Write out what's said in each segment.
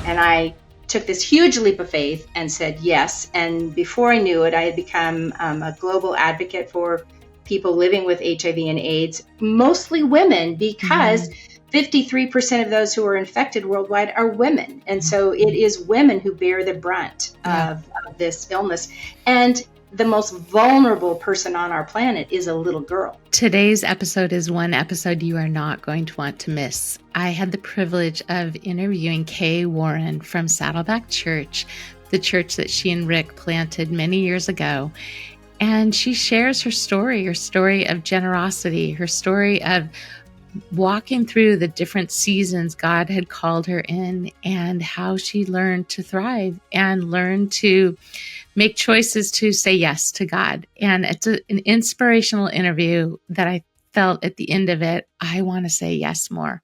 And I took this huge leap of faith and said yes. And before I knew it, I had become a global advocate for people living with HIV and AIDS, mostly women, because 53% of those who are infected worldwide are women. And so it is women who bear the brunt of this illness. And the most vulnerable person on our planet is a little girl. Today's episode is one episode you are not going to want to miss. I had the privilege of interviewing Kay Warren from Saddleback Church, the church that she and Rick planted many years ago. And she shares her story of generosity, her story of walking through the different seasons God had called her in, and how she learned to thrive and learned to make choices to say yes to God. And it's an inspirational interview that I felt at the end of it, I want to say yes more.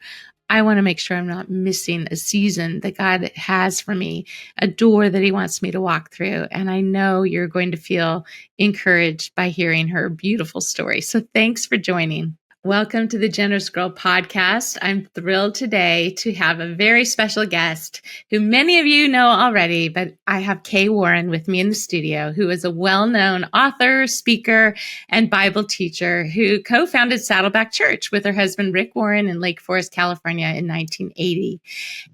I want to make sure I'm not missing a season that God has for me, a door that He wants me to walk through. And I know you're going to feel encouraged by hearing her beautiful story. So thanks for joining. Welcome to the Generous Girl podcast. I'm thrilled today to have a very special guest who many of you know already, but I have Kay Warren with me in the studio, who is a well-known author, speaker, and Bible teacher who co-founded Saddleback Church with her husband, Rick Warren, in Lake Forest, California in 1980.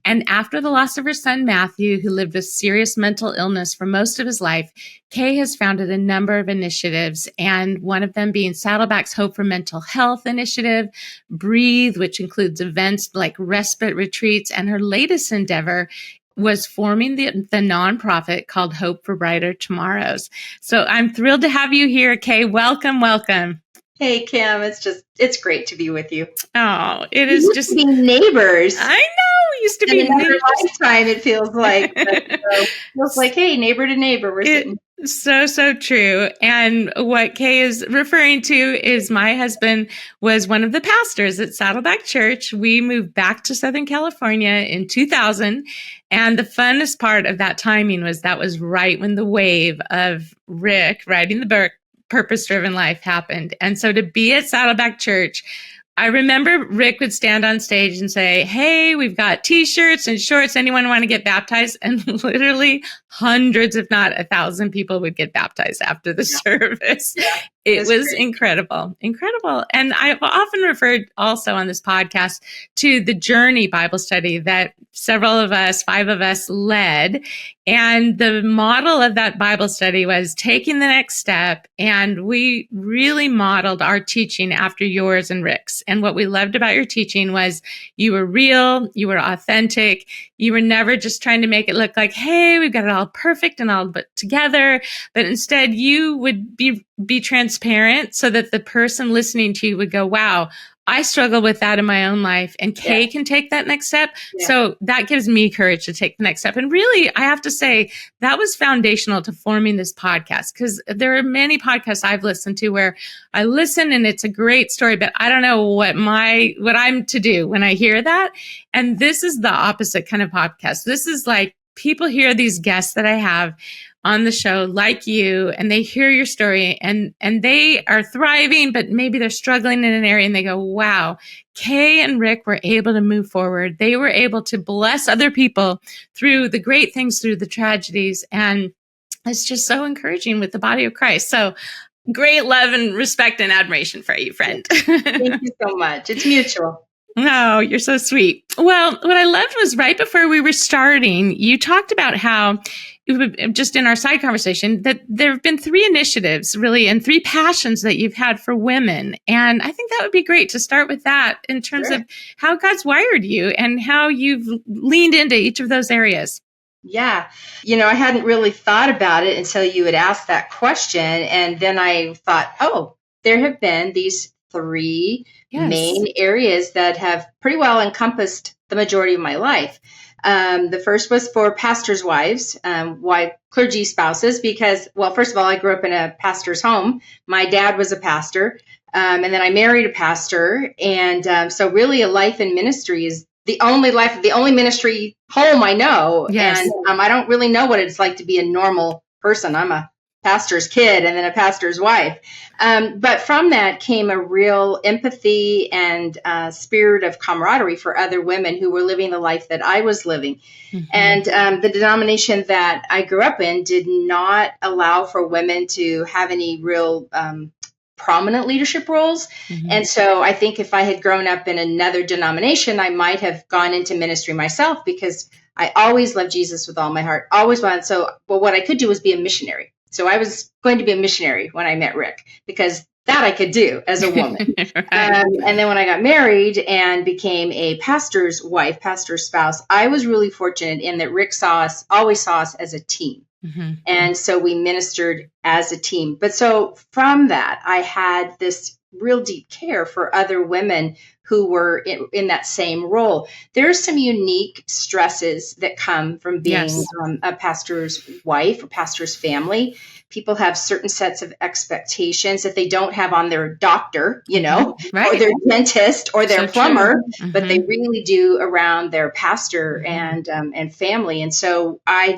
And after the loss of her son, Matthew, who lived with serious mental illness for most of his life, Kay has founded a number of initiatives, and one of them being Saddleback's Hope for Mental Health initiative, Breathe, which includes events like respite retreats, and her latest endeavor was forming the nonprofit called Hope for Brighter Tomorrows. So I'm thrilled to have you here, Kay. Welcome, welcome. Hey, Kim, it's great to be with you. Oh, it is just to be neighbors. I know, we used to be neighbors. Lifetime, it feels like. It feels like, hey, neighbor to neighbor, we're sitting. So true. And what Kay is referring to is my husband was one of the pastors at Saddleback Church. We moved back to Southern California in 2000. And the funnest part of that timing was that was right when the wave of Rick writing the book, Purpose-Driven Life, happened. And so to be at Saddleback Church, I remember Rick would stand on stage and say, hey, we've got t-shirts and shorts. Anyone want to get baptized? And literally hundreds, if not 1,000 people would get baptized after the service. Yeah, it was great. Incredible. And I've often referred also on this podcast to the Journey Bible study that several of us, 5 of us, led. And the model of that Bible study was taking the next step. And we really modeled our teaching after yours and Rick's. And what we loved about your teaching was you were real, you were authentic, you were never just trying to make it look like, hey, we've got it all perfect and all put together. But instead, you would be transparent so that the person listening to you would go, wow, I struggle with that in my own life, and Kay can take that next step. Yeah. So that gives me courage to take the next step. And really, I have to say that was foundational to forming this podcast, because there are many podcasts I've listened to where I listen and it's a great story, but I don't know what I'm to do when I hear that. And this is the opposite kind of podcast. This is like people hear these guests that I have on the show like you, and they hear your story and they are thriving, but maybe they're struggling in an area, and they go, wow, Kay and Rick were able to move forward. They were able to bless other people through the great things, through the tragedies. And it's just so encouraging with the body of Christ. So great love and respect and admiration for you, friend. Thank you so much. It's mutual. Oh, you're so sweet. Well, what I loved was right before we were starting, you talked about how, just in our side conversation, that there have been 3 initiatives really and 3 passions that you've had for women. And I think that would be great to start with that in terms of how God's wired you and how you've leaned into each of those areas. Yeah. I hadn't really thought about it until you had asked that question. And then I thought, oh, there have been these 3 main areas that have pretty well encompassed the majority of my life. The first was for pastors' wives, clergy spouses, because, well, first of all, I grew up in a pastor's home. My dad was a pastor, and then I married a pastor. And so really a life in ministry is the only ministry home I know. Yes. And I don't really know what it's like to be a normal person. I'm a pastor's kid and then a pastor's wife. But from that came a real empathy and spirit of camaraderie for other women who were living the life that I was living. Mm-hmm. And the denomination that I grew up in did not allow for women to have any real prominent leadership roles. Mm-hmm. And so I think if I had grown up in another denomination, I might have gone into ministry myself, because I always loved Jesus with all my heart, always wanted. So, well, what I could do was be a missionary. So I was going to be a missionary when I met Rick, because that I could do as a woman. Right. And then when I got married and became a pastor's wife, pastor's spouse, I was really fortunate in that Rick always saw us as a team. Mm-hmm. And so we ministered as a team. But so from that, I had this real deep care for other women who were in that same role. There's some unique stresses that come from being a pastor's wife or pastor's family. People have certain sets of expectations that they don't have on their doctor, right. or their dentist or their plumber, mm-hmm. but they really do around their pastor mm-hmm. and family. And so I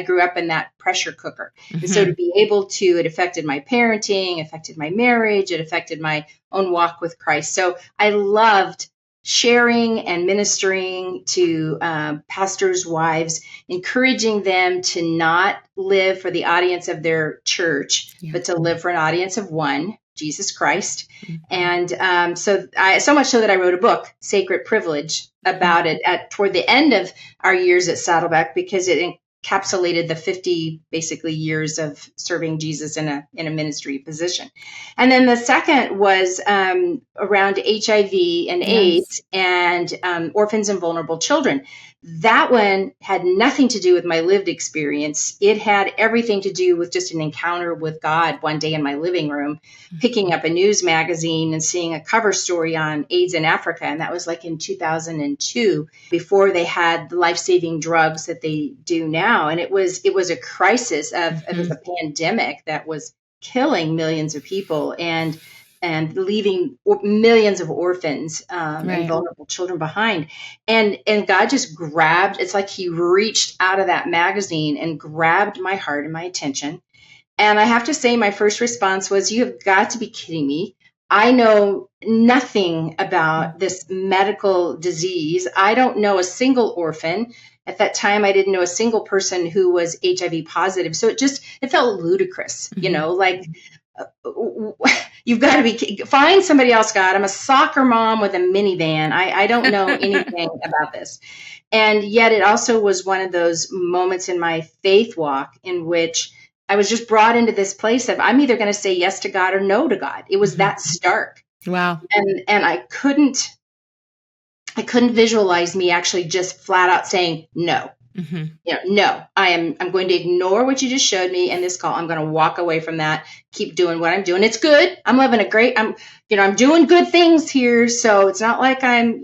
grew up in that pressure cooker. Mm-hmm. And so to be able to, it affected my parenting, affected my marriage, it affected my own walk with Christ. So I loved sharing and ministering to pastors' wives, encouraging them to not live for the audience of their church, but to live for an audience of one, Jesus Christ. Mm-hmm. And so much so that I wrote a book, Sacred Privilege, about it toward the end of our years at Saddleback, because it encapsulated the 50 basically years of serving Jesus in a ministry position. And then the second was around HIV and AIDS and orphans and vulnerable children. That one had nothing to do with my lived experience. It had everything to do with just an encounter with God one day in my living room, picking up a news magazine and seeing a cover story on AIDS in Africa. And that was like in 2002, before they had the life-saving drugs that they do now. And it was a crisis it was a pandemic that was killing millions of people and leaving millions of orphans and vulnerable children behind. And God just it's like he reached out of that magazine and grabbed my heart and my attention. And I have to say, my first response was, you have got to be kidding me. I know nothing about this medical disease. I don't know a single orphan. At that time, I didn't know a single person who was HIV positive. So it felt ludicrous, like, you've got to find somebody else, God. I'm a soccer mom with a minivan. I don't know anything about this. And yet it also was one of those moments in my faith walk in which I was just brought into this place of, I'm either going to say yes to God or no to God. It was that stark. Wow. And I couldn't visualize me actually just flat out saying no. Mm-hmm. No, I'm going to ignore what you just showed me in this call. I'm going to walk away from that, keep doing what I'm doing. It's good. I'm living I'm doing good things here. So it's not like I'm,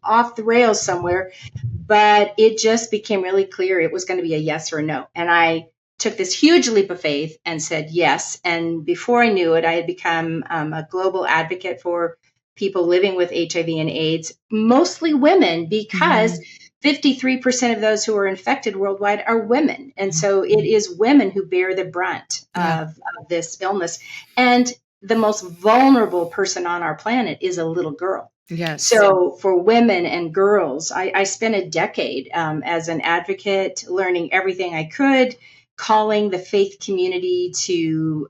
off the rails somewhere, but it just became really clear it was going to be a yes or a no. And I took this huge leap of faith and said yes. And before I knew it, I had become a global advocate for people living with HIV and AIDS, mostly women, because 53% of those who are infected worldwide are women. And so it is women who bear the brunt of this illness. And the most vulnerable person on our planet is a little girl. Yes. So for women and girls, I spent a decade as an advocate, learning everything I could, calling the faith community to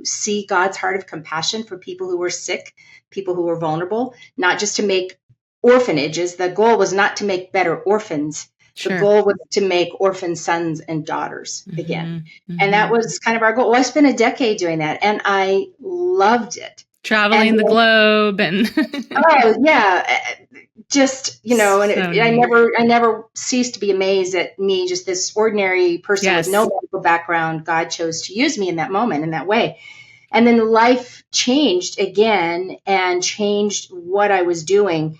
see God's heart of compassion for people who were sick, people who were vulnerable, not just to make orphanages. The goal was not to make better orphans. Sure. The goal was to make orphan sons and daughters again. Mm-hmm. And that was kind of our goal. Well, I spent a decade doing that, and I loved it. Traveling the globe and oh yeah, just I never ceased to be amazed at me, just this ordinary person with no medical background. God chose to use me in that moment, in that way. And then life changed again and changed what I was doing.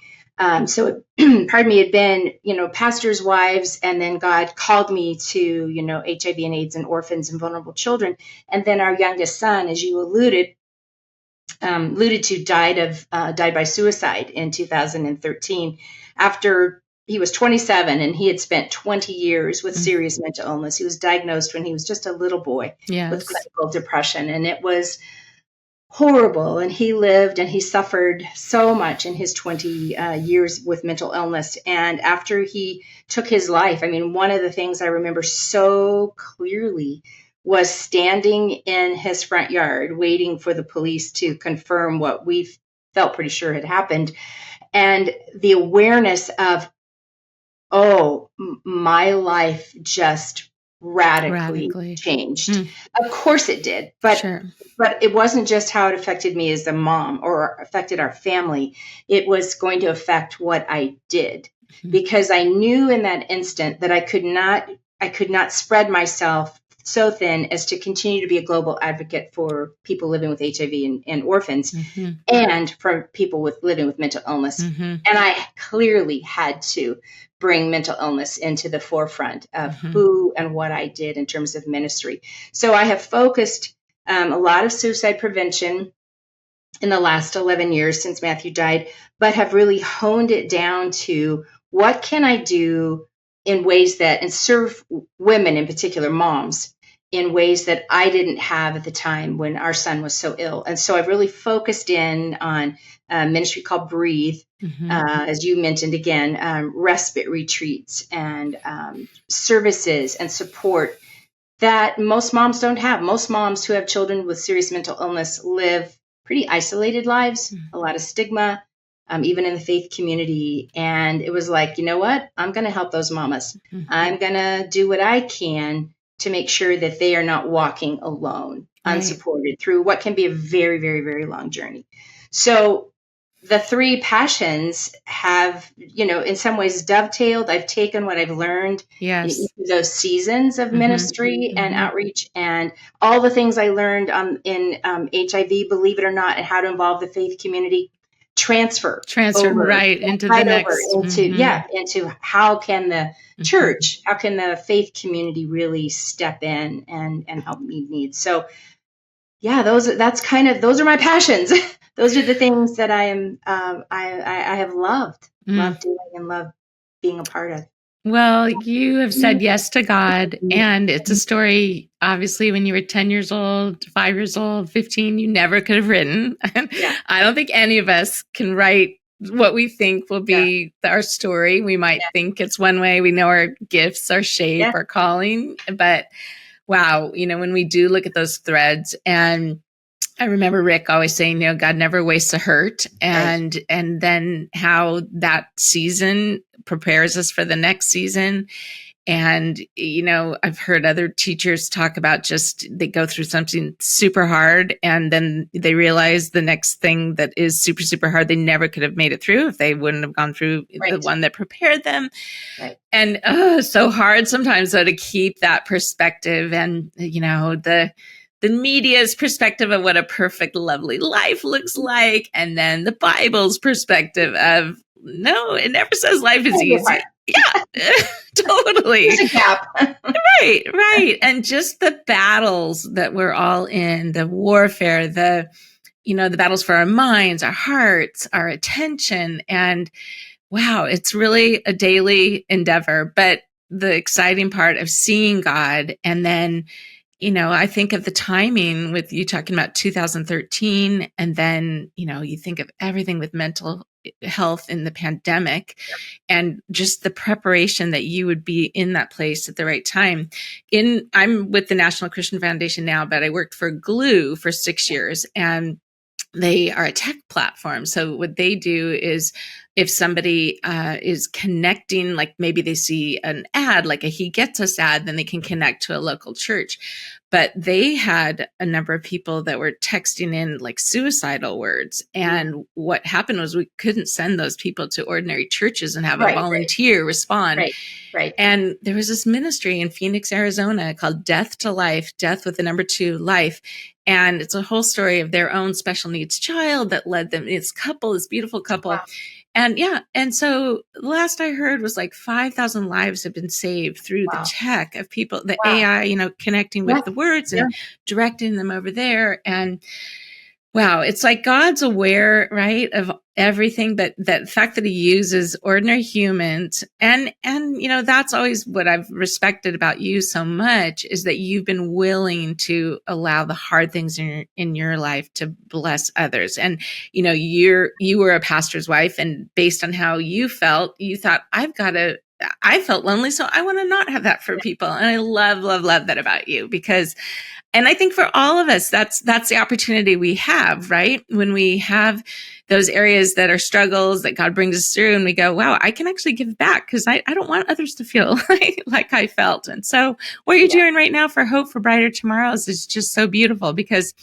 So it had been, pastors' wives, and then God called me to, HIV and AIDS and orphans and vulnerable children. And then our youngest son, as you alluded to, died by suicide in 2013 after he was 27 and he had spent 20 years with serious mental illness. He was diagnosed when he was just a little boy with clinical depression, and it was horrible. And he lived and he suffered so much in his 20 years with mental illness. And after he took his life, I mean, one of the things I remember so clearly was standing in his front yard waiting for the police to confirm what we felt pretty sure had happened. And the awareness of, oh, my life just radically changed. Of course it did, but it wasn't just how it affected me as a mom or affected our family. It was going to affect what I did, because I knew in that instant that I could not spread myself so thin as to continue to be a global advocate for people living with HIV and orphans, and for people living with mental illness. And I clearly had to bring mental illness into the forefront of who and what I did in terms of ministry. So I have focused a lot of suicide prevention in the last 11 years since Matthew died, but have really honed it down to what can I do in ways that, and serve women in particular, moms, in ways that I didn't have at the time when our son was so ill. And so I've really focused in on a ministry called Breathe, as you mentioned again, respite retreats and services and support that most moms don't have. Most moms who have children with serious mental illness live pretty isolated lives, a lot of stigma, even in the faith community. And it was like, you know what? I'm going to help those mamas. I'm going to do what I can to make sure that they are not walking alone, unsupported through what can be a very, very, very long journey. So the three passions have, in some ways dovetailed. I've taken what I've learned in each of those seasons of ministry and outreach, and all the things I learned in HIV, believe it or not, and how to involve the faith community, transfer over, into the next, into how can the church, how can the faith community really step in and help meet needs. So those are my passions. Those are the things that I have loved doing and loved being a part of. Well, you have said yes to God, and it's a story, obviously, when you were 10 years old, 5 years old, 15, you never could have written. I don't think any of us can write what we think will be our story. We might think it's one way. We know our gifts, our shape, our calling. But wow, when we do look at those threads, and I remember Rick always saying, God never wastes a hurt. And then how that season prepares us for the next season. And, I've heard other teachers talk about just they go through something super hard and then they realize the next thing that is super, super hard, they never could have made it through if they wouldn't have gone through the one that prepared them. And so hard sometimes, though, to keep that perspective and, the media's perspective of what a perfect, lovely life looks like. And then the Bible's perspective of, no, it never says life is easy. Yeah, totally. There's a gap. Right. And just the battles that we're all in, the warfare, the battles for our minds, our hearts, our attention. And wow, it's really a daily endeavor. But the exciting part of seeing God, and then I think of the timing with you talking about 2013, and then, you think of everything with mental health in the pandemic and just the preparation that you would be in that place at the right time. I'm with the National Christian Foundation now, but I worked for Glue for 6 years, and they are a tech platform. So what they do is if somebody is connecting, like maybe they see an ad, like a He Gets Us ad, then they can connect to a local church. But they had a number of people that were texting in like suicidal words. And what happened was we couldn't send those people to ordinary churches and have a volunteer respond. Right. And there was this ministry in Phoenix, Arizona called Death to Life, Death with the number 2 Life. And it's a whole story of their own special needs child that led them. It's this beautiful couple. Wow. And so last I heard was like 5,000 lives have been saved through the tech of people, the AI, connecting with the words and directing them over there. And Wow, it's like God's aware, right, of everything, but that fact that he uses ordinary humans, and that's always what I've respected about you so much, is that you've been willing to allow the hard things in your life to bless others. And you were a pastor's wife, and based on how you felt, you thought, I felt lonely, so I want to not have that for people. And I love, love, love that about you, because and I think for all of us, that's the opportunity we have, right? When we have those areas that are struggles that God brings us through, and we go, wow, I can actually give back, because I don't want others to feel like I felt. And so what you're doing right now for Hope for Brighter Tomorrows is just so beautiful, because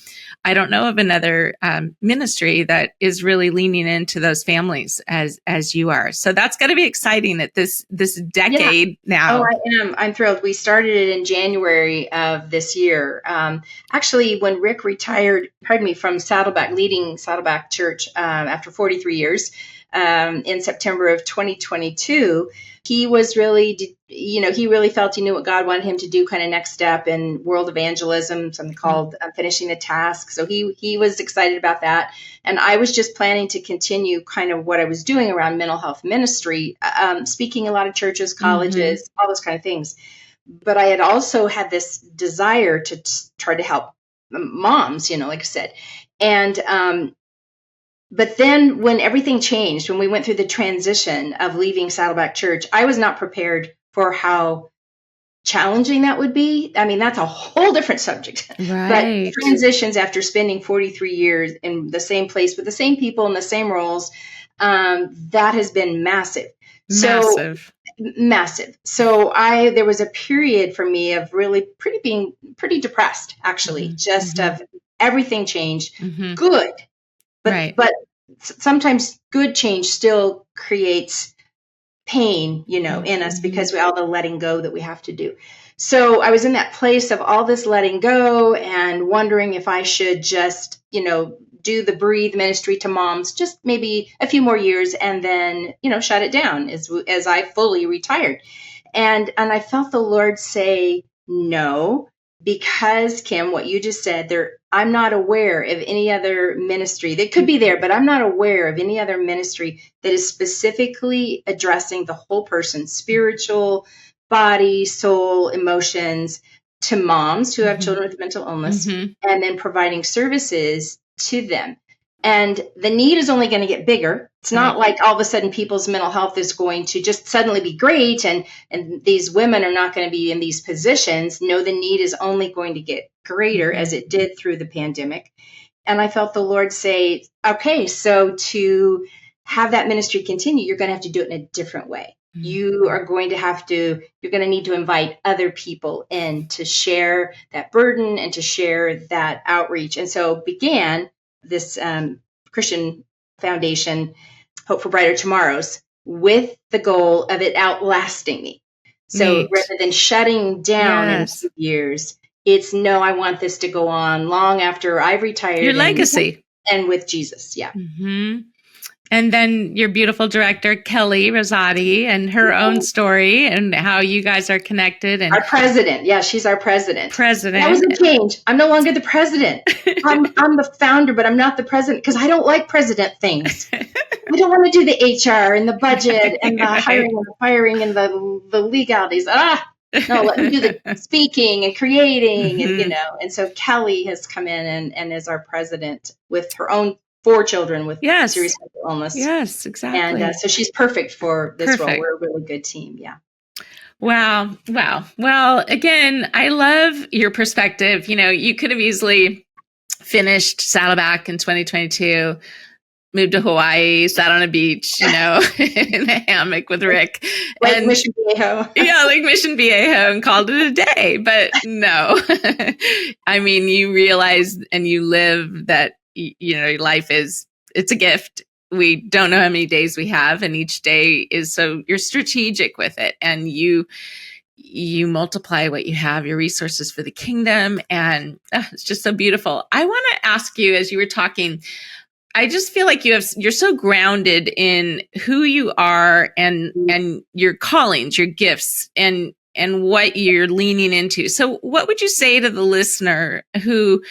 I don't know of another ministry that is really leaning into those families as you are. So that's going to be exciting at this decade now. Oh, I am. I'm thrilled. We started it in January of this year. Actually, when Rick retired, from leading Saddleback Church after 43 years in September of 2022, he was really, he really felt he knew what God wanted him to do, kind of next step in world evangelism, something called finishing the task. So he was excited about that. And I was just planning to continue kind of what I was doing around mental health ministry, speaking a lot of churches, colleges, all those kind of things. But I had also had this desire to try to help moms, like I said. And but then when everything changed, when we went through the transition of leaving Saddleback Church, I was not prepared for how challenging that would be. I mean, that's a whole different subject. Right. But transitions after spending 43 years in the same place with the same people in the same roles, that has been massive. Massive. So there was a period for me of really being pretty depressed, actually, just of everything changed. Good. But sometimes good change still creates pain, in us, because we all the letting go that we have to do. So I was in that place of all this letting go and wondering if I should just, do the Breathe ministry to moms, just maybe a few more years, and then, shut it down as I fully retired. And I felt the Lord say no, because, Kim, what you just said there, I'm not aware of any other ministry that could be there, but I'm not aware of any other ministry that is specifically addressing the whole person, spiritual, body, soul, emotions, to moms who have children with mental illness, and then providing services to them. And the need is only going to get bigger. It's not like all of a sudden people's mental health is going to just suddenly be great, and these women are not going to be in these positions. No, the need is only going to get greater, as it did through the pandemic. And I felt the Lord say, okay, so to have that ministry continue, you're going to have to do it in a different way. You're going to need to invite other people in to share that burden and to share that outreach. And so began this Christian foundation, Hope for Brighter Tomorrows, with the goal of it outlasting me. So rather than shutting down in 2 years, it's no, I want this to go on long after I've retired. Your legacy. And with Jesus, And then your beautiful director, Kelly Rosati, and her own story and how you guys are connected. And our president. Yeah, she's our president. That was a change. I'm no longer the president. I'm the founder, but I'm not the president, because I don't like president things. I don't want to do the HR and the budget and the hiring and the firing and the legalities. No, let me do the speaking and creating, and And so Kelly has come in and is our president with her own 4 children with serious mental illness. Yes, exactly. And so she's perfect for this role. We're a really good team. Yeah. Wow. Well, again, I love your perspective. You could have easily finished Saddleback in 2022, moved to Hawaii, sat on a beach, in a hammock with Rick. Like Mission Viejo. Like Mission Viejo, and called it a day. But no, I mean, you realize and you live that, life it's a gift. We don't know how many days we have, and each day is, so you're strategic with it, and you multiply what you have, your resources for the kingdom. And it's just so beautiful. I want to ask you, as you were talking, I just feel like you're so grounded in who you are and your callings, your gifts, and what you're leaning into. So what would you say to the listener who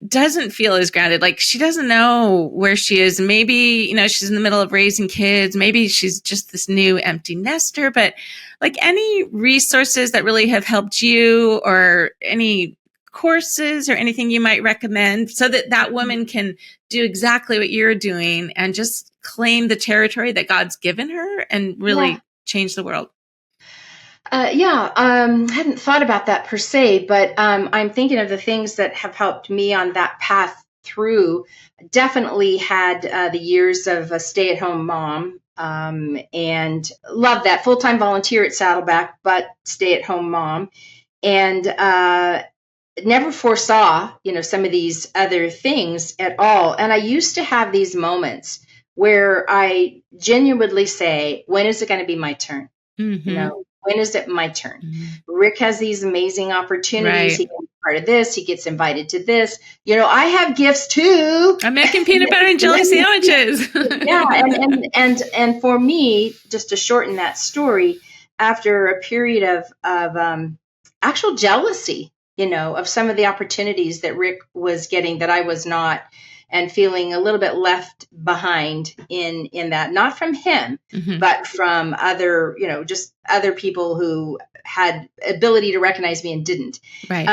doesn't feel as grounded. Like she doesn't know where she is. Maybe, she's in the middle of raising kids. Maybe she's just this new empty nester, but like any resources that really have helped you or any courses or anything you might recommend so that that woman can do exactly what you're doing and just claim the territory that God's given her and really change the world. Hadn't thought about that per se, but I'm thinking of the things that have helped me on that path through. Definitely had the years of a stay-at-home mom, and love that. Full-time volunteer at Saddleback, but stay-at-home mom, and never foresaw, some of these other things at all. And I used to have these moments where I genuinely say, when is it going to be my turn? Mm-hmm. When is it my turn? Mm-hmm. Rick has these amazing opportunities. Right. He gets part of this. He gets invited to this. I have gifts too. I'm making peanut butter and jelly sandwiches. And for me, just to shorten that story, after a period of actual jealousy, of some of the opportunities that Rick was getting that I was not, and feeling a little bit left behind in that, not from him, mm-hmm. but from other, just other people who had ability to recognize me and didn't. Right.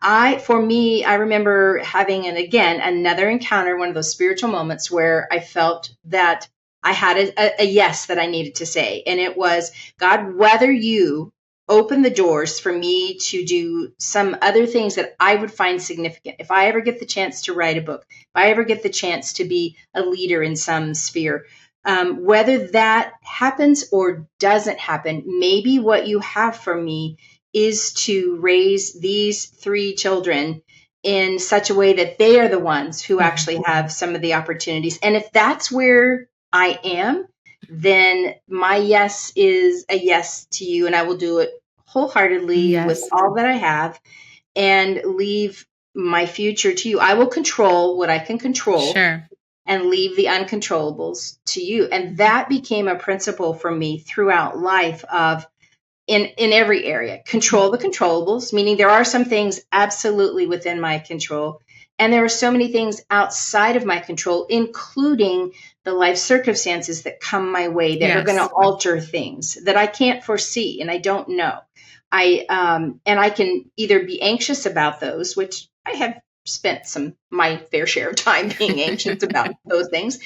I remember having, another encounter, one of those spiritual moments where I felt that I had a yes that I needed to say. And it was, God, whether you open the doors for me to do some other things that I would find significant. If I ever get the chance to write a book, if I ever get the chance to be a leader in some sphere, whether that happens or doesn't happen, maybe what you have for me is to raise these 3 children in such a way that they are the ones who actually have some of the opportunities. And if that's where I am, then my yes is a yes to you, and I will do it wholeheartedly with all that I have and leave my future to you. I will control what I can control. Sure. And leave the uncontrollables to you. And that became a principle for me throughout life of in every area. Control the controllables, meaning there are some things absolutely within my control. And there are so many things outside of my control, including the life circumstances that come my way that are going to alter things that I can't foresee and I don't know. And I can either be anxious about those, which I have spent my fair share of time being anxious about those things,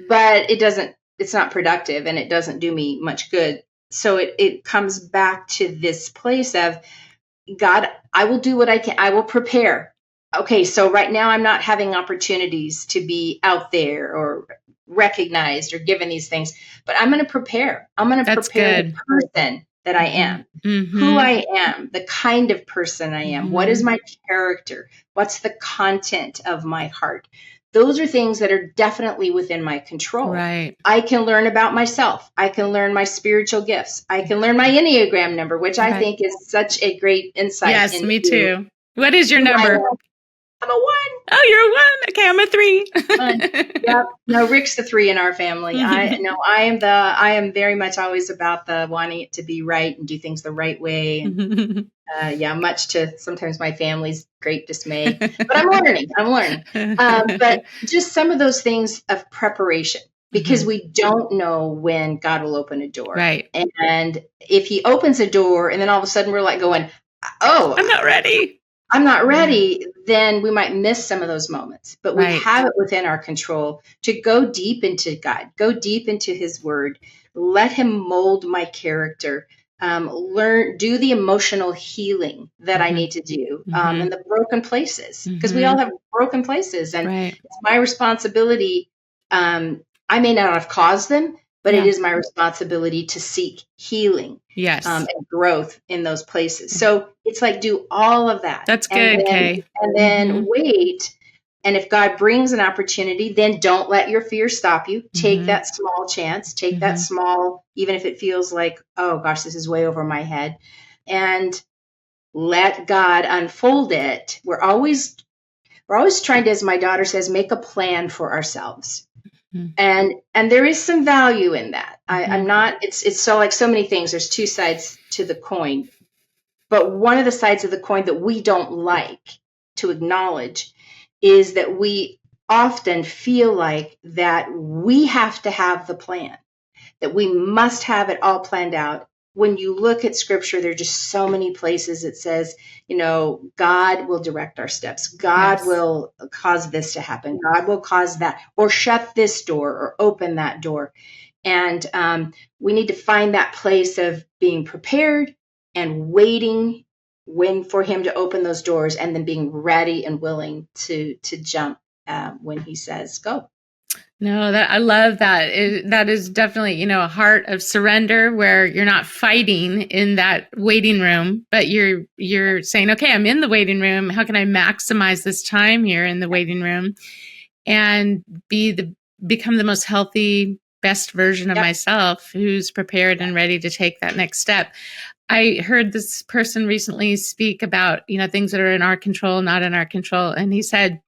but it's not productive and it doesn't do me much good. So it comes back to this place of, God, I will do what I can. I will prepare. Okay, so right now I'm not having opportunities to be out there or recognized or given these things, but I'm going to prepare. I'm going to prepare the person that I am, who I am, the kind of person I am. What is my character? What's the content of my heart? Those are things that are definitely within my control. Right. I can learn about myself. I can learn my spiritual gifts. I can learn my Enneagram number, which I think is such a great insight. Yes, me too. What is your number? I'm a 1. Oh, you're a 1. Okay, I'm a 3. Yep. No, Rick's the 3 in our family. I am very much always about the wanting it to be right and do things the right way. And, much to sometimes my family's great dismay. But I'm learning. But just some of those things of preparation, because we don't know when God will open a door. Right. And if he opens a door and then all of a sudden we're like going, oh, I'm not ready, then we might miss some of those moments. But we have it within our control to go deep into God, go deep into his word, let him mold my character, do the emotional healing that I need to do in the broken places, because we all have broken places. And it's my responsibility. I may not have caused them, but it is my responsibility to seek healing and growth in those places. So it's like, do all of that. That's good, Kay. And then wait. And if God brings an opportunity, then don't let your fear stop you. Take that small chance. Take that small, even if it feels like, oh gosh, this is way over my head. And let God unfold it. We're always trying to, as my daughter says, make a plan for ourselves. And there is some value in that. I'm not, it's so like so many things, there's 2 sides to the coin, but one of the sides of the coin that we don't like to acknowledge is that we often feel like that we have to have the plan, that we must have it all planned out. When you look at scripture, there are just so many places it says, God will direct our steps. God will cause this to happen. God will cause that, or shut this door or open that door. And we need to find that place of being prepared and waiting for him to open those doors, and then being ready and willing to jump when he says go. No, I love that. That is definitely, a heart of surrender, where you're not fighting in that waiting room, but you're saying, okay, I'm in the waiting room. How can I maximize this time here in the waiting room and become the most healthy, best version of myself, who's prepared and ready to take that next step. I heard this person recently speak about, things that are in our control, not in our control. And he said,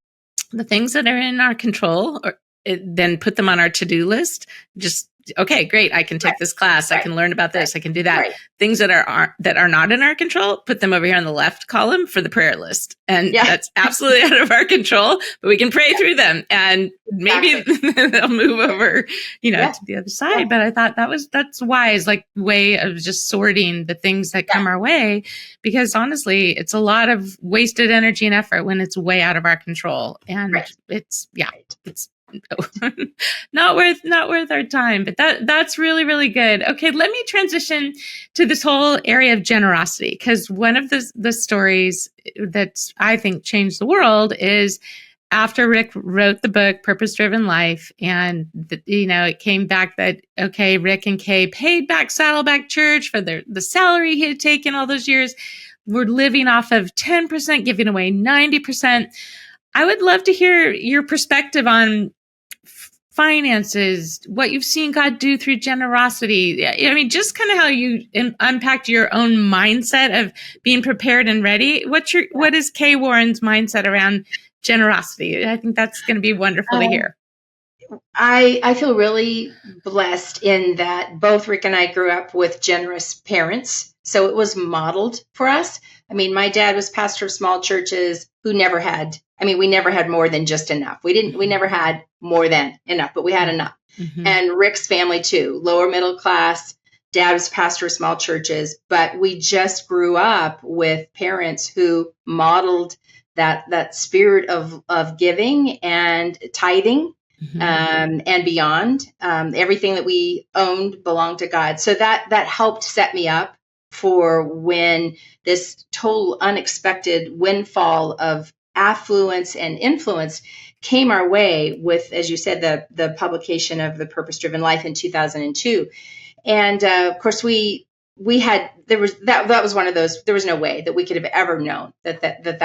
the things that are in our control, then put them on our to-do list. Just, okay, great. I can take this class. I can learn about this. I can do that. Things that are not in our control, put them over here on the left column for the prayer list. And that's absolutely out of our control, but we can pray through them, and maybe they'll move over, to the other side. But I thought that's wise, like way of just sorting the things that come our way, because honestly, it's a lot of wasted energy and effort when it's way out of our control. And it's not worth our time. But that's really, really good. Okay, let me transition to this whole area of generosity, because one of the stories that I think changed the world is after Rick wrote the book Purpose Driven Life, and it came back that, okay, Rick and Kay paid back Saddleback Church for the salary he had taken all those years. We're living off of 10%, giving away 90%. I would love to hear your perspective on finances, what you've seen God do through generosity. I mean, just kind of how you unpacked your own mindset of being prepared and ready. What is Kay Warren's mindset around generosity? I think that's going to be wonderful to hear. I feel really blessed in that both Rick and I grew up with generous parents. So it was modeled for us. I mean, my dad was pastor of small churches who never had, we never had more than just enough. We never had more than enough, but we had enough. Mm-hmm. And Rick's family too, lower middle class. Dad was pastor of small churches, but we just grew up with parents who modeled that spirit of giving and tithing. Mm-hmm. And beyond. Everything that we owned belonged to God. So that helped set me up for when this total unexpected windfall of affluence and influence came our way with, as you said, the publication of The Purpose Driven Life in 2002. And of course, that was one of those, there was no way that we could have ever known that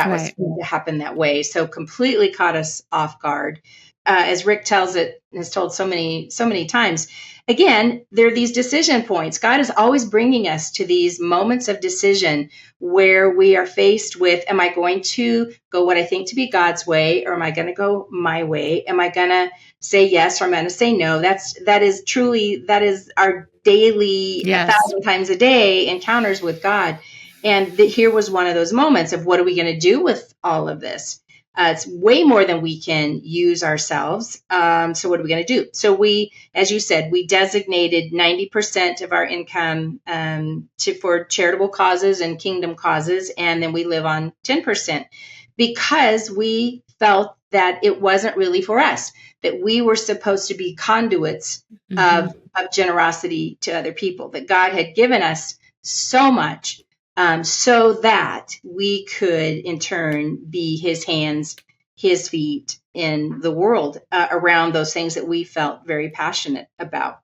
was going to happen that way. So completely caught us off guard. As Rick has told so many times, again, there are these decision points. God is always bringing us to these moments of decision where we are faced with, am I going to go what I think to be God's way, or am I going to go my way? Am I going to say yes, or am I going to say no? That is our daily, 1,000 times a day encounters with God. And here was one of those moments of, what are we going to do with all of this? It's way more than we can use ourselves. So what are we going to do? So we, as you said, we designated 90% of our income for charitable causes and kingdom causes, and then we live on 10% because we felt that it wasn't really for us, that we were supposed to be conduits of generosity to other people, that God had given us so much. So that we could, in turn, be his hands, his feet in the world around those things that we felt very passionate about.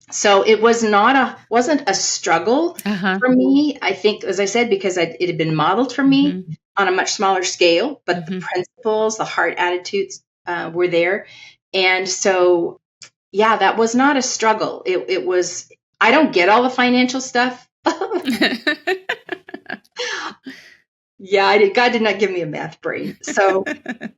So it wasn't a struggle for me. I think, as I said, because it had been modeled for me on a much smaller scale, but the principles, the heart attitudes were there. And so, that was not a struggle. It was, I don't get all the financial stuff. God did not give me a math brain, so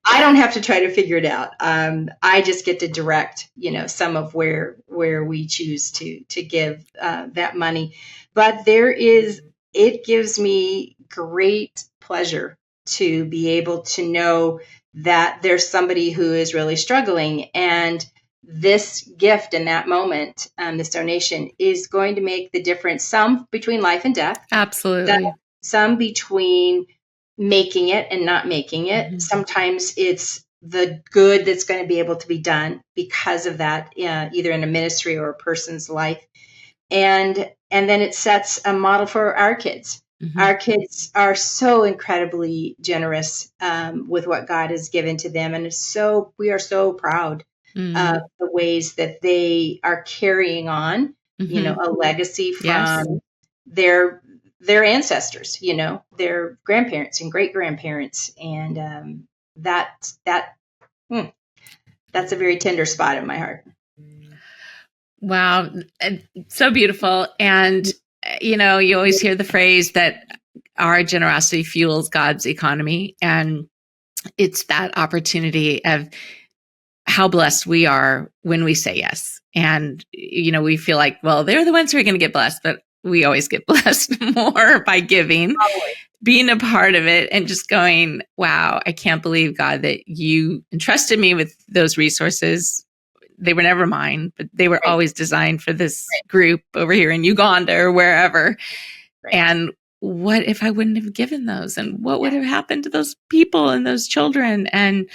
I don't have to try to figure it out. I just get to direct, some of where we choose to give that money. But it gives me great pleasure to be able to know that there's somebody who is really struggling. And this gift in that moment, this donation is going to make the difference, some between life and death. Absolutely. Some between making it and not making it. Mm-hmm. Sometimes it's the good that's going to be able to be done because of that, either in a ministry or a person's life. And then it sets a model for our kids. Mm-hmm. Our kids are so incredibly generous with what God has given to them. And we are so proud of the ways that they are carrying on, a legacy from their ancestors, their grandparents and great grandparents. And that's a very tender spot in my heart. Wow. So beautiful. And, you always hear the phrase that our generosity fuels God's economy. And it's that opportunity of how blessed we are when we say yes. And, we feel like, well, they're the ones who are going to get blessed, but we always get blessed more by giving, being a part of it, and just going, wow, I can't believe, God, that you entrusted me with those resources. They were never mine, but they were always designed for this group over here in Uganda or wherever. Right. And what if I wouldn't have given those? And what would have happened to those people and those children? And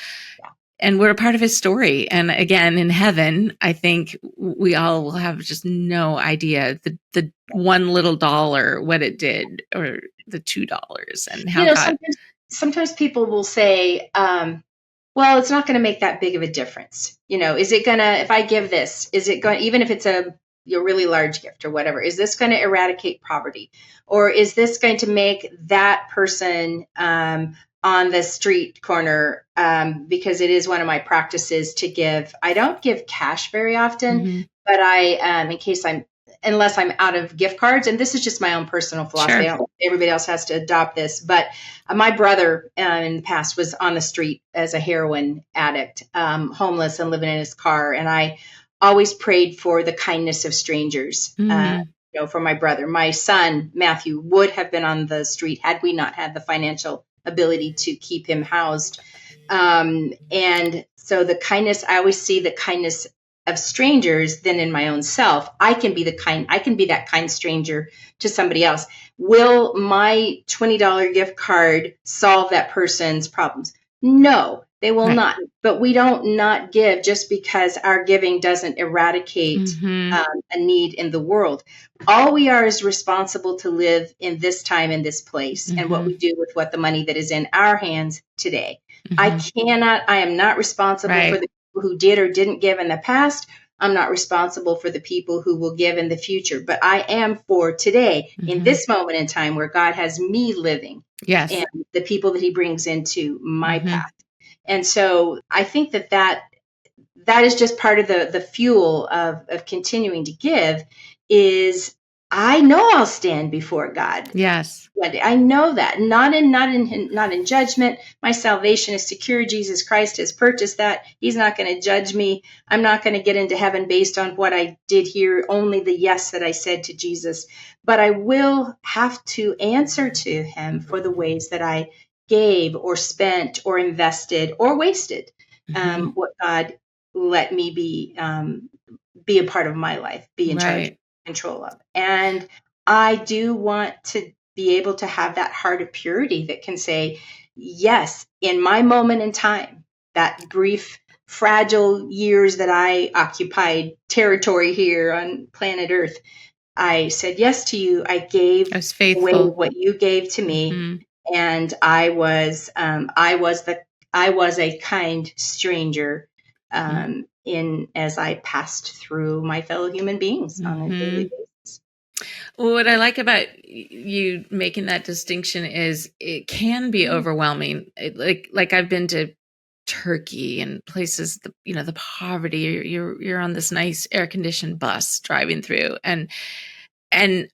we're a part of his story. And again, in heaven, I think we all will have just no idea the one little dollar, what it did, or the $2 and how God. Sometimes people will say, well, it's not going to make that big of a difference. Is it going to, if I give this, is it going, even if it's a really large gift or whatever, is this going to eradicate poverty? Or is this going to make that person on the street corner, because it is one of my practices to give. I don't give cash very often, but I, unless I'm out of gift cards, and this is just my own personal philosophy. Sure. Everybody else has to adopt this, but my brother in the past was on the street as a heroin addict, homeless and living in his car. And I always prayed for the kindness of strangers, for my brother. My son, Matthew, would have been on the street had we not had the financial ability to keep him housed. And so the kindness, I always see the kindness of strangers than in my own self. I can be that kind stranger to somebody else. Will my $20 gift card solve that person's problems? No, they will not. But we don't not give just because our giving doesn't eradicate a need in the world. All we are is responsible to live in this time and this place, and what we do with what the money that is in our hands today. I am not responsible for the people who did or didn't give in the past. I'm not responsible for the people who will give in the future, but I am for today, in this moment in time where God has me living, and the people that he brings into my path. And so I think that is just part of the fuel of continuing to give. Is I know I'll stand before God. Yes. I know that. Not in judgment. My salvation is secure. Jesus Christ has purchased that. He's not going to judge me. I'm not going to get into heaven based on what I did here, only the yes that I said to Jesus. But I will have to answer to him for the ways that I gave or spent or invested or wasted what God let me be a part of my life, be in charge, control of. And I do want to be able to have that heart of purity that can say, yes, in my moment in time, that brief, fragile years that I occupied territory here on planet Earth, I said yes to you. I gave away what you gave to me. And I was a kind stranger as I passed through my fellow human beings on a daily basis. Well, what I like about you making that distinction is it can be overwhelming. Like I've been to Turkey and places, the poverty. You're on this nice air conditioned bus driving through, and I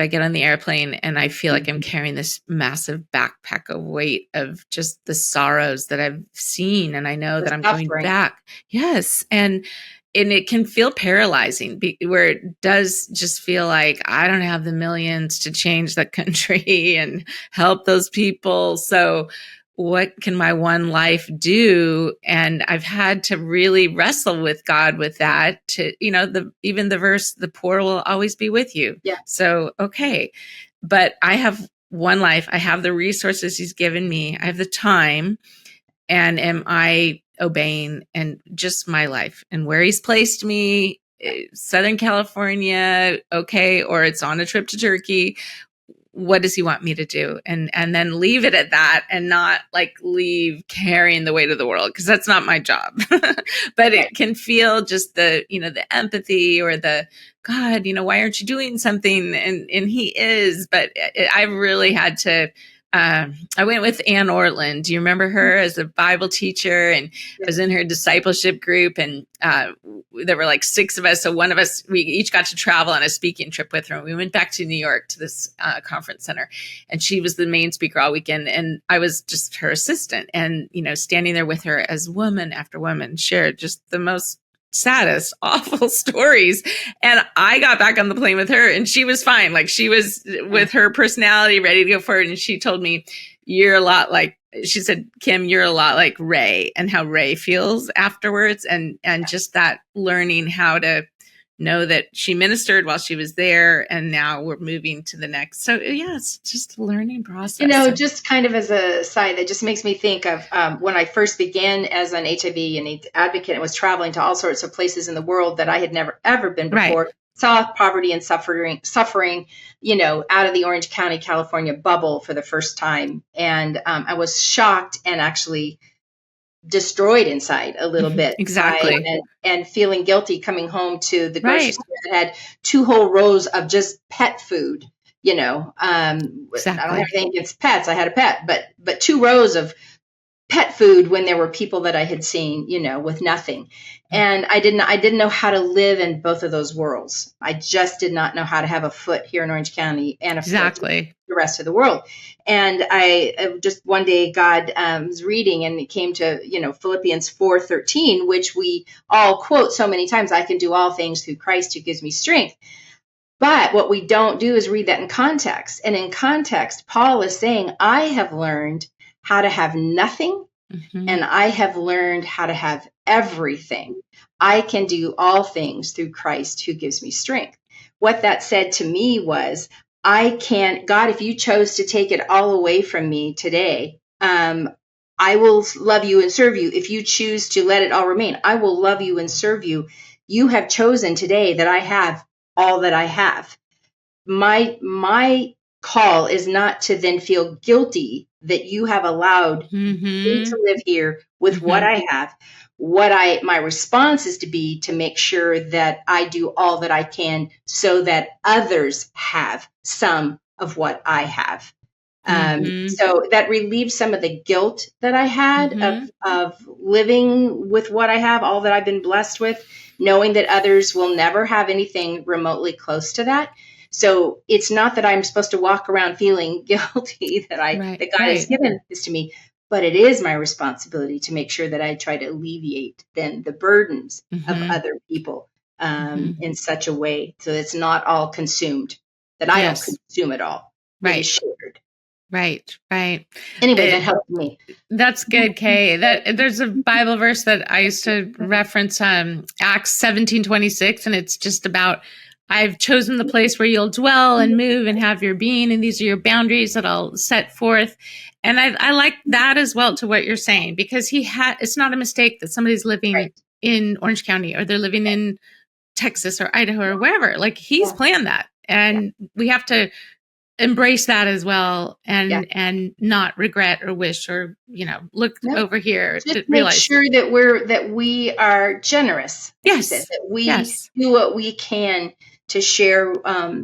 get on the airplane and I feel like I'm carrying this massive backpack of weight of just the sorrows that I've seen. And I know that I'm going back. Yes. And it can feel paralyzing where it does just feel like I don't have the millions to change the country and help those people. So what can my one life do? And I've had to really wrestle with God with that to, even the verse, the poor will always be with you. Yeah. So, okay. But I have one life. I have the resources he's given me. I have the time. And am I obeying and just my life and where he's placed me, Southern California, okay, or it's on a trip to Turkey. What does he want me to do? And then leave it at that and not like leave carrying the weight of the world, because that's not my job. But it can feel just the empathy or the God, why aren't you doing something? And he is, but I really had to. I went with Ann Ortland. Do you remember her as a Bible teacher? And I was in her discipleship group, and there were like 6 of us. So one of us, we each got to travel on a speaking trip with her. And we went back to New York to this conference center, and she was the main speaker all weekend. And I was just her assistant, and, standing there with her as woman after woman shared just the most saddest, awful stories. And I got back on the plane with her, and she was fine. Like, she was with her personality ready to go forward. And she told me, she said, Kim, you're a lot like Ray, and how Ray feels afterwards. And just that learning how to know that she ministered while she was there, and now we're moving to the next. So yeah, it's just a learning process. Just kind of as a side, that just makes me think of when I first began as an HIV and AIDS advocate and was traveling to all sorts of places in the world that I had never, ever been before. Right. Saw poverty and suffering, out of the Orange County, California bubble for the first time. And I was shocked and actually destroyed inside a little bit. Exactly. And feeling guilty coming home to the grocery store that had 2 whole rows of just pet food. Exactly. I don't have anything against pets. I had a pet, but 2 rows of pet food when there were people that I had seen, with nothing. And I didn't know how to live in both of those worlds. I just did not know how to have a foot here in Orange County and a foot in the rest of the world. And I just one day God was reading, and it came to, Philippians 4:13, which we all quote so many times. I can do all things through Christ who gives me strength. But what we don't do is read that in context. And in context, Paul is saying, I have learned how to have nothing, and I have learned how to have everything. I can do all things through Christ who gives me strength. What that said to me was, God, if you chose to take it all away from me today, I will love you and serve you. If you choose to let it all remain, I will love you and serve you. You have chosen today that I have all that I have. My call is not to then feel guilty that you have allowed me to live here with what I have. My response is to make sure that I do all that I can so that others have some of what I have. So that relieves some of the guilt that I had of living with what I have, all that I've been blessed with, knowing that others will never have anything remotely close to that. So it's not that I'm supposed to walk around feeling guilty that God has given this to me, but it is my responsibility to make sure that I try to alleviate then the burdens of other people in such a way so it's not all consumed, that I don't consume it all. Right. It is shared. Right. Anyway, that helped me. That's good, Kay. There's a Bible verse that I used to reference, Acts 17:26, and it's just about, I've chosen the place where you'll dwell and move and have your being, and these are your boundaries that I'll set forth. And I like that as well to what you're saying, because it's not a mistake that somebody's living in Orange County, or they're living in Texas or Idaho or wherever. Like, he's planned that, and we have to embrace that as well, and not regret or wish or look over here. Just make sure that we are generous. Yes, that we do what we can to share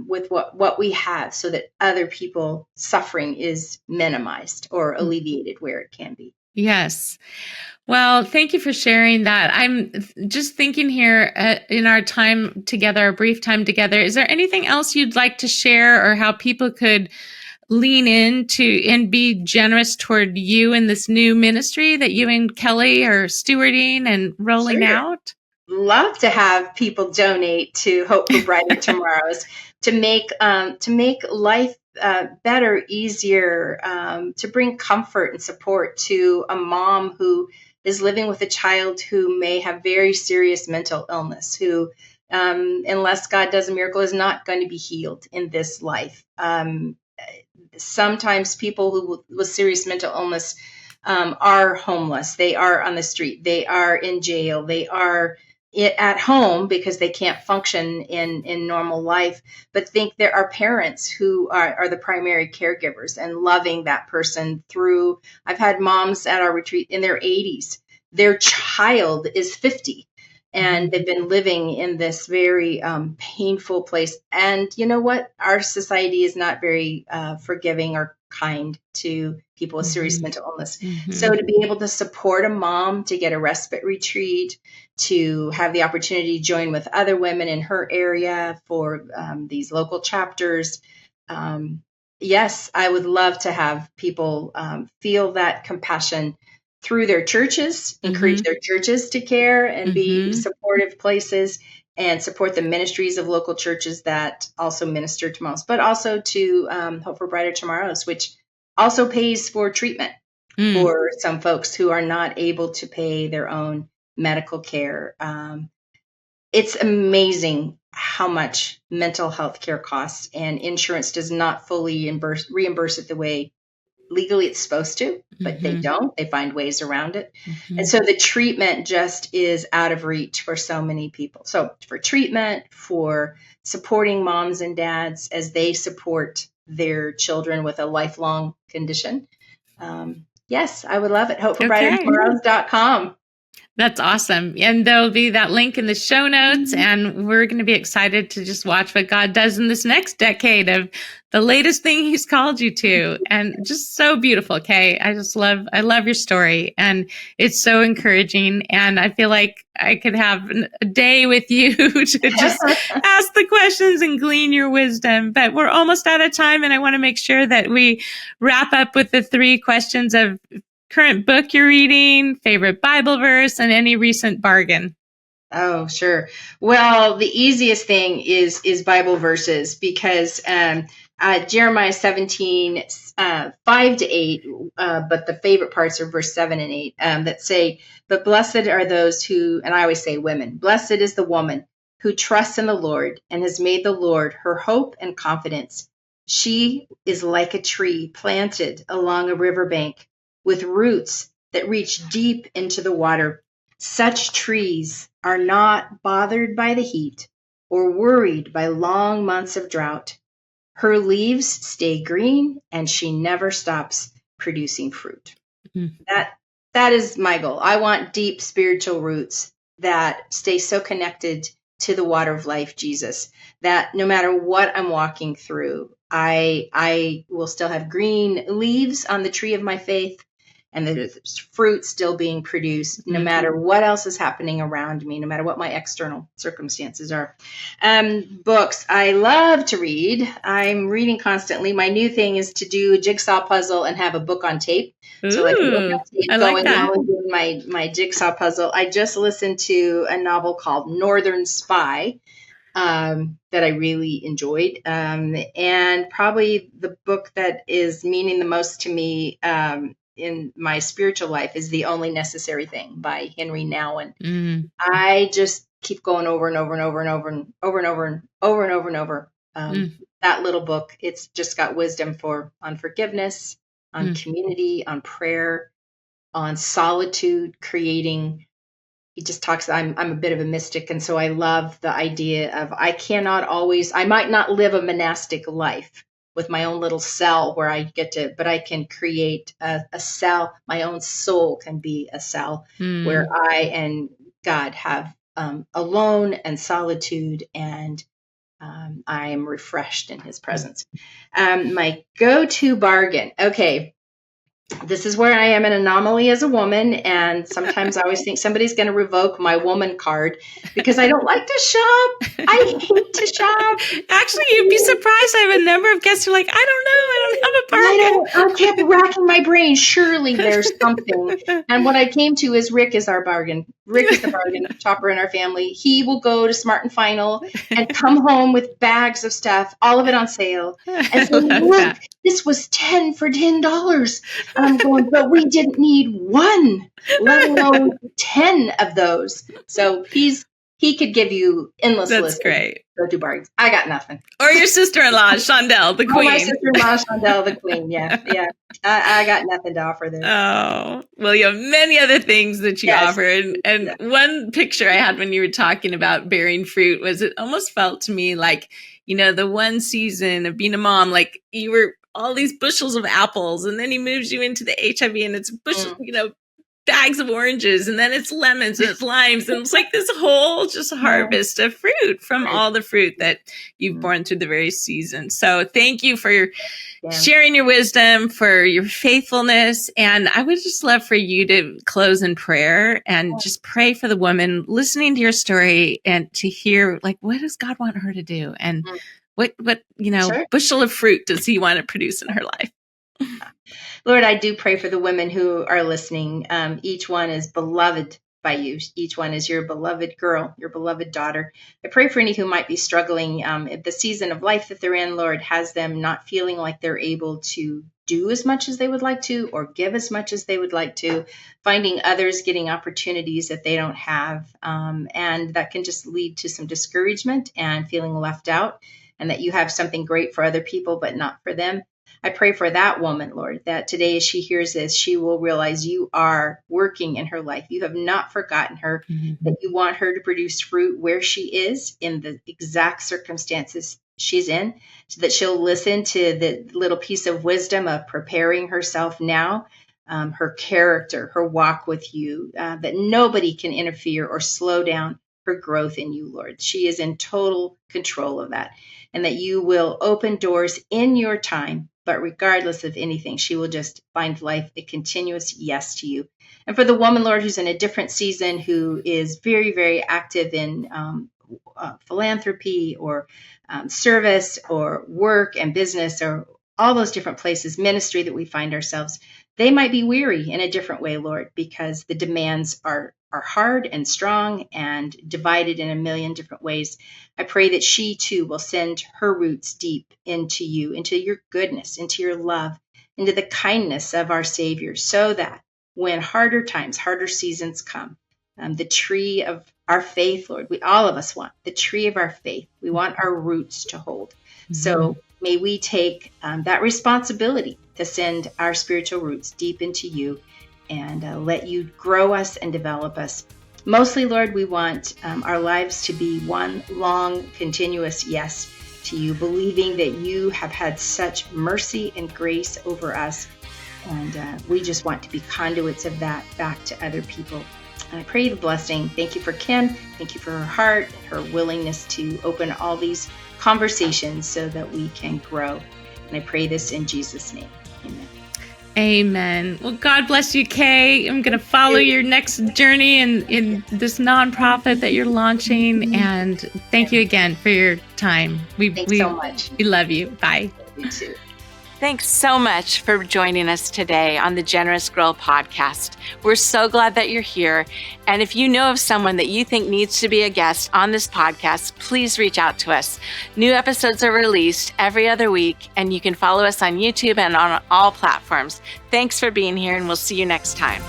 with what we have, so that other people's suffering is minimized or alleviated where it can be. Yes. Well, thank you for sharing that. I'm just thinking here in our time together, our brief time together, is there anything else you'd like to share, or how people could lean into and be generous toward you in this new ministry that you and Kelly are stewarding and rolling out? Love to have people donate to Hope for Brighter Tomorrows to make life better, easier, to bring comfort and support to a mom who is living with a child who may have very serious mental illness, who, unless God does a miracle, is not going to be healed in this life. Sometimes people who with serious mental illness are homeless. They are on the street. They are in jail. They are at home because they can't function in normal life, but think there are parents who are the primary caregivers and loving that person through. I've had moms at our retreat in their 80s. Their child is 50. And they've been living in this very painful place. And you know what? Our society is not very forgiving or kind to people with serious mental illness. So to be able to support a mom to get a respite retreat, to have the opportunity to join with other women in her area for these local chapters. Yes, I would love to have people feel that compassion through their churches, encourage their churches to care and be supportive places, and support the ministries of local churches that also minister to moms, but also to Hope for Brighter Tomorrows, which also pays for treatment for some folks who are not able to pay their own medical care. It's amazing how much mental health care costs, and insurance does not fully reimburse it the way legally it's supposed to, but they don't. They find ways around it. And so the treatment just is out of reach for so many people. So for treatment, for supporting moms and dads as they support their children with a lifelong condition. Yes, I would love it. HopeForBrighterTomorrows.com. That's awesome. And there'll be that link in the show notes. And we're going to be excited to just watch what God does in this next decade of the latest thing he's called you to. And just so beautiful, Kay. I love your story. And it's so encouraging. And I feel like I could have a day with you to just ask the questions and glean your wisdom. But we're almost out of time. And I want to make sure that we wrap up with the 3 questions of current book you're reading, favorite Bible verse, and any recent bargain. Oh, sure. Well, the easiest thing is Bible verses, because Jeremiah 17, 5-8, but the favorite parts are verse 7 and 8, that say, but blessed are those who, and I always say women, blessed is the woman who trusts in the Lord and has made the Lord her hope and confidence. She is like a tree planted along a riverbank, with roots that reach deep into the water. Such trees are not bothered by the heat or worried by long months of drought. Her leaves stay green and she never stops producing fruit. That is my goal. I want deep spiritual roots that stay so connected to the water of life, Jesus, that no matter what I'm walking through, I will still have green leaves on the tree of my faith, and there's fruit still being produced, no matter what else is happening around me, no matter what my external circumstances are. Books I love to read. I'm reading constantly. My new thing is to do a jigsaw puzzle and have a book on tape. So like a book on tape going while I'm doing my jigsaw puzzle. I just listened to a novel called Northern Spy that I really enjoyed. And probably the book that is meaning the most to me in my spiritual life is The Only Necessary Thing by Henri Nouwen. I just keep going over and over and over and over and over and over and over and over and over. That little book, it's just got wisdom on forgiveness, on community, on prayer, on solitude, creating. He just talks, I'm a bit of a mystic. And so I love the idea of I might not live a monastic life with my own little cell where I get to, but I can create a cell. My own soul can be a cell where I and God have alone and solitude, and I am refreshed in his presence. My go-to bargain. Okay. this is where I am an anomaly as a woman, and sometimes I always think somebody's going to revoke my woman card because I don't like to shop. I hate to shop. Actually, you'd be surprised. I have a number of guests who are like, I don't know. I don't have a bargain. I kept racking my brain. Surely there's something. And what I came to is Rick is our bargain. Rick is the bargain shopper in our family. He will go to Smart and Final and come home with bags of stuff, all of it on sale. And say, look, this was 10 for $10. And I'm going, but we didn't need one, let alone 10 of those. So he could give you endless lists. That's great. Go do bargains. I got nothing. Or your sister-in-law, Shondell, the queen. My sister-in-law, Shondell, the queen. Yeah. I got nothing to offer there. Oh, well, you have many other things that you offer. And one picture I had when you were talking about bearing fruit was it almost felt to me like, the one season of being a mom, like you were all these bushels of apples, and then he moves you into the HIV and it's bags of oranges, and then it's lemons and it's limes, and it's like this whole just harvest of fruit from all the fruit that you've borne through the very season. So thank you for sharing your wisdom, for your faithfulness. And I would just love for you to close in prayer and just pray for the woman listening to your story and to hear, like, what does God want her to do? And what bushel of fruit does he want to produce in her life? Lord, I do pray for the women who are listening. Each one is beloved by you. Each one is your beloved girl, your beloved daughter. I pray for any who might be struggling. If the season of life that they're in, Lord, has them not feeling like they're able to do as much as they would like to or give as much as they would like to, finding others getting opportunities that they don't have. And that can just lead to some discouragement and feeling left out, and that you have something great for other people, but not for them. I pray for that woman, Lord, that today as she hears this, she will realize you are working in her life. You have not forgotten her, that you want her to produce fruit where she is in the exact circumstances she's in, so that she'll listen to the little piece of wisdom of preparing herself now, her character, her walk with you, that nobody can interfere or slow down her growth in you, Lord. She is in total control of that, and that you will open doors in your time. But regardless of anything, she will just find life a continuous yes to you. And for the woman, Lord, who's in a different season, who is very, very active in philanthropy or service or work and business or all those different places, ministry that we find ourselves, they might be weary in a different way, Lord, because the demands are hard and strong and divided in a million different ways. I pray that she too will send her roots deep into you, into your goodness, into your love, into the kindness of our Savior, so that when harder times, harder seasons come, the tree of our faith, Lord, all of us want the tree of our faith. We want our roots to hold. So may we take that responsibility to send our spiritual roots deep into you and let you grow us and develop us. Mostly, Lord, we want our lives to be one long, continuous yes to you, believing that you have had such mercy and grace over us. And we just want to be conduits of that back to other people. And I pray the blessing. Thank you for Kim. Thank you for her heart, her willingness to open all these conversations so that we can grow. And I pray this in Jesus' name. Amen. Amen. Well, God bless you, Kay. I'm going to follow your next journey in this nonprofit that you're launching. And thank you again for your time. Thanks so much. We love you. Bye. You too. Thanks so much for joining us today on the Generous Girl podcast. We're so glad that you're here. And if you know of someone that you think needs to be a guest on this podcast, please reach out to us. New episodes are released every other week, and you can follow us on YouTube and on all platforms. Thanks for being here, and we'll see you next time.